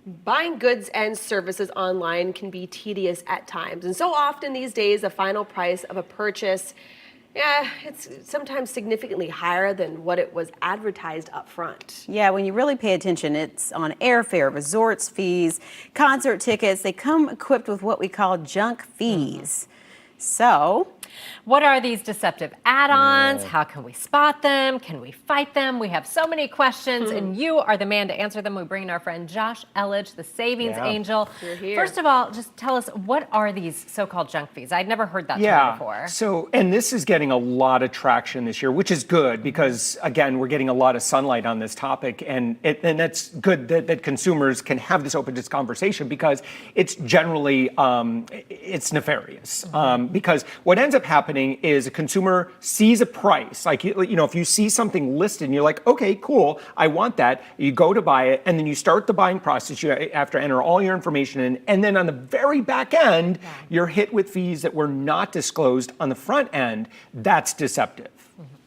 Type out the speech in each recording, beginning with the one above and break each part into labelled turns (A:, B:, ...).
A: Buying goods and services online can be tedious at times. And so often these days, the final price of a purchase, it's sometimes significantly higher than what it was advertised up front.
B: Yeah, when you really pay attention, it's on airfare, resorts fees, concert tickets. They come equipped with what we call junk fees. So,
C: what are these deceptive add-ons? How can we spot them? Can we fight them? We have so many questions, and you are the man to answer them. We bring in our friend Josh Elledge, the savings angel.
A: You're here.
C: First of all, just tell us, what are these so-called junk fees? I'd never heard that term before.
D: So, and this is getting a lot of traction this year, which is good because, again, we're getting a lot of sunlight on this topic, and that's good that consumers can have this open conversation because it's generally, it's nefarious. Because what ends up happening is a consumer sees a price, like, if you see something listed and you're like, okay, cool, I want that. You go to buy it, and then you start the buying process. You have to enter all your information in, and then on the very back end, you're hit with fees that were not disclosed on the front end. That's deceptive,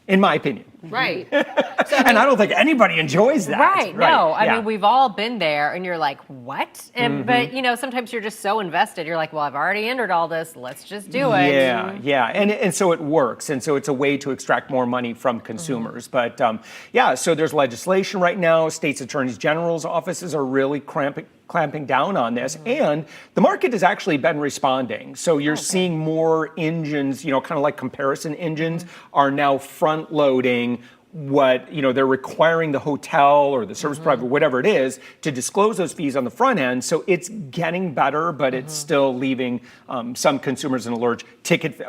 D: in my opinion.
A: Right.
D: And I don't think anybody enjoys that.
C: Right. No, I mean, we've all been there and you're like, what? And, but, sometimes you're just so invested. You're like, well, I've already entered all this. Let's just do it.
D: Yeah. And so it works. And so it's a way to extract more money from consumers. But so there's legislation right now. States attorneys general's offices are really clamping down on this, and the market has actually been responding. So you're seeing more engines, kind of like comparison engines, are now front loading what, they're requiring the hotel or the service provider, whatever it is, to disclose those fees on the front end. So it's getting better, but it's still leaving some consumers in a lurch.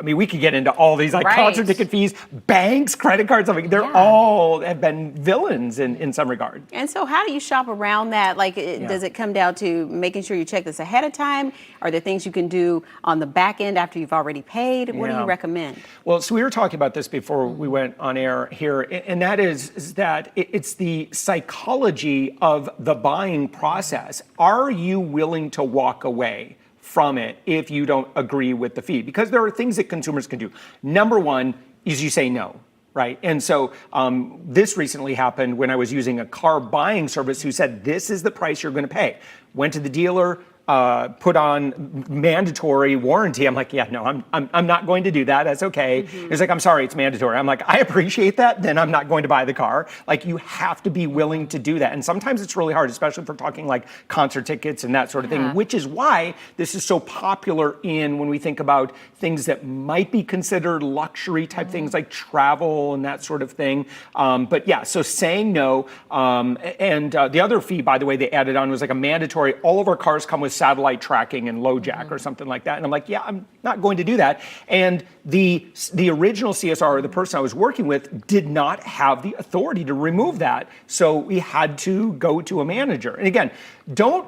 D: We could get into all these, like concert ticket fees, banks, credit cards, they're all have been villains in some regard.
B: And so how do you shop around that? Like, does it come down to making sure you check this ahead of time? Are there things you can do on the back end after you've already paid? What do you recommend?
D: Well, so we were talking about this before we went on air here, and that is that it's the psychology of the buying process. Are you willing to walk away from it if you don't agree with the fee? Because there are things that consumers can do. Number one is you say no. Right. And so this recently happened when I was using a car buying service who said, this is the price you're going to pay. Went to the dealer, put on mandatory warranty. I'm like, no, I'm not going to do that. That's okay. It's like, I'm sorry, it's mandatory. I'm like, I appreciate that. Then I'm not going to buy the car. Like, you have to be willing to do that. And sometimes it's really hard, especially if we're talking like concert tickets and that sort of thing, which is why this is so popular when we think about things that might be considered luxury type things like travel and that sort of thing. So saying no. And the other fee, by the way, they added on was like a mandatory, all of our cars come with satellite tracking and low jack or something like that. And I'm like, I'm not going to do that. And the original CSR, the person I was working with, did not have the authority to remove that. So we had to go to a manager. And again, don't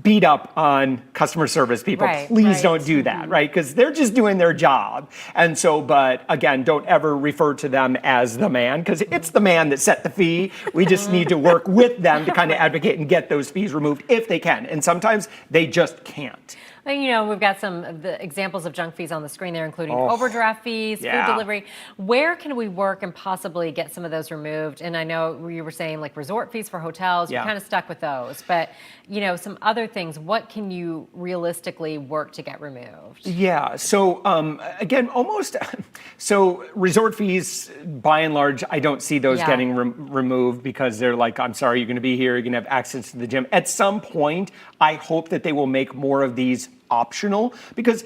D: beat up on customer service people. Please don't do that, right? Because they're just doing their job. And so, but again, don't ever refer to them as the man, because it's the man that set the fee. We just need to work with them to kind of advocate and get those fees removed if they can. And sometimes they just can't.
C: We've got some of the examples of junk fees on the screen there, including overdraft fees, food delivery. Where can we work and possibly get some of those removed? And I know you were saying like resort fees for hotels, you're kind of stuck with those. But, some other things, what can you realistically work to get removed? Yeah,
D: so again, so resort fees, by and large, I don't see those getting removed because they're like, I'm sorry, you're going to be here, you're going to have access to the gym. At some point, I hope that they will make more of these optional, because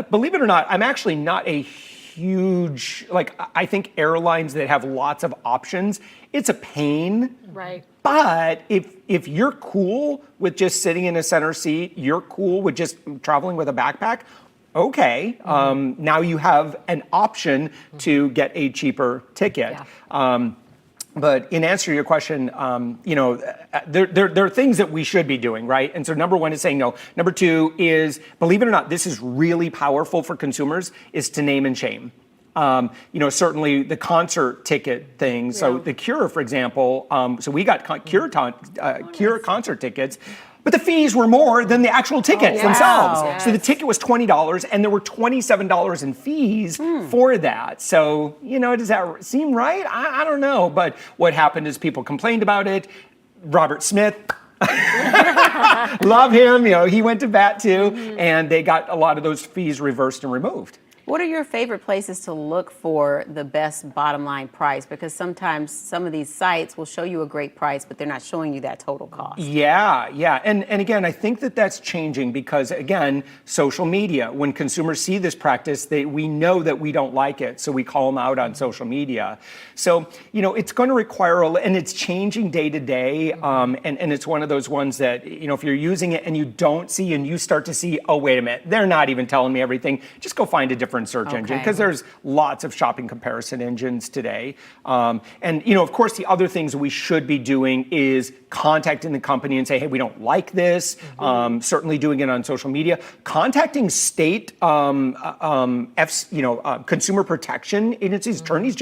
D: believe it or not, I'm actually not a huge, I think airlines that have lots of options, it's a pain.
A: Right.
D: But if you're cool with just sitting in a center seat, you're cool with just traveling with a backpack, okay, now you have an option to get a cheaper ticket. But in answer to your question, there are things that we should be doing, right? And so number one is saying no. Number two is, believe it or not, this is really powerful for consumers, is to name and shame. Certainly the concert ticket thing. So the Cure, for example, so we got Cure concert tickets. But the fees were more than the actual tickets themselves. Yes. So the ticket was $20 and there were $27 in fees for that. So, does that seem right? I don't know. But what happened is people complained about it. Robert Smith Love him. He went to bat too, and they got a lot of those fees reversed and removed.
B: What are your favorite places to look for the best bottom line price? Because sometimes some of these sites will show you a great price, but they're not showing you that total cost.
D: Yeah. And again, I think that's changing because, again, social media, when consumers see this practice, we know that we don't like it, so we call them out on social media. So, it's going to require, and it's changing day to day, and it's one of those ones that, if you're using it and you don't see and you start to see, oh, wait a minute, they're not even telling me everything, just go find a different search engine, because there's lots of shopping comparison engines today. And of course, the other things we should be doing is contacting the company and say, hey, we don't like this. Certainly doing it on social media, contacting state consumer protection agencies, attorneys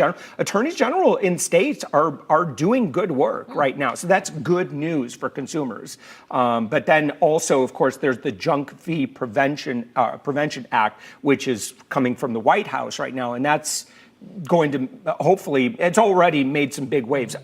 D: general in states are doing good work right now. So that's good news for consumers. But then also, of course, there's the Junk Fee Prevention Act, which is coming from the White House right now, and that's going to hopefully, it's already made some big waves.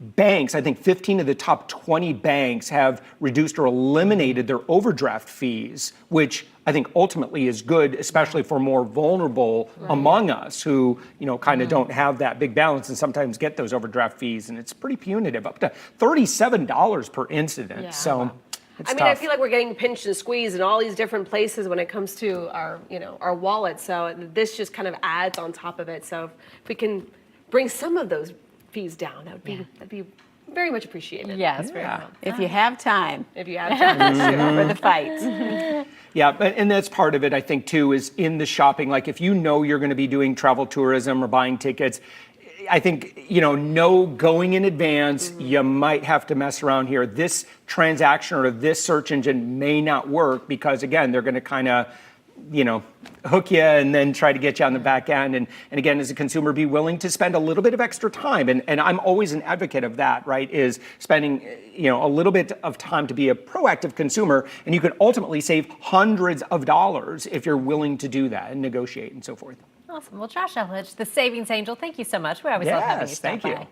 D: Banks, I think 15 of the top 20 banks have reduced or eliminated their overdraft fees, which I think ultimately is good, especially for more vulnerable among us who, kind of don't have that big balance and sometimes get those overdraft fees, and it's pretty punitive, up to $37 per incident.
A: Yeah.
D: So. It's
A: I mean,
D: tough.
A: I feel like we're getting pinched and squeezed in all these different places when it comes to our wallet. So this just kind of adds on top of it. So if we can bring some of those fees down, that'd be very much appreciated.
C: Yes, very much.
B: If you have time.
A: If you have time.
B: For the fight.
D: Yeah, and that's part of it, I think, too, is in the shopping. Like, if you know you're going to be doing travel tourism or buying tickets, I think, going in advance, you might have to mess around here. This transaction or this search engine may not work because, again, they're going to kind of, hook you and then try to get you on the back end. And again, as a consumer, be willing to spend a little bit of extra time. And I'm always an advocate of that, right, is spending, a little bit of time to be a proactive consumer. And you can ultimately save hundreds of dollars if you're willing to do that and negotiate and so forth.
C: Awesome. Well, Josh Elledge, the savings angel, thank you so much. We always love having you stop
D: Thank you.
C: by.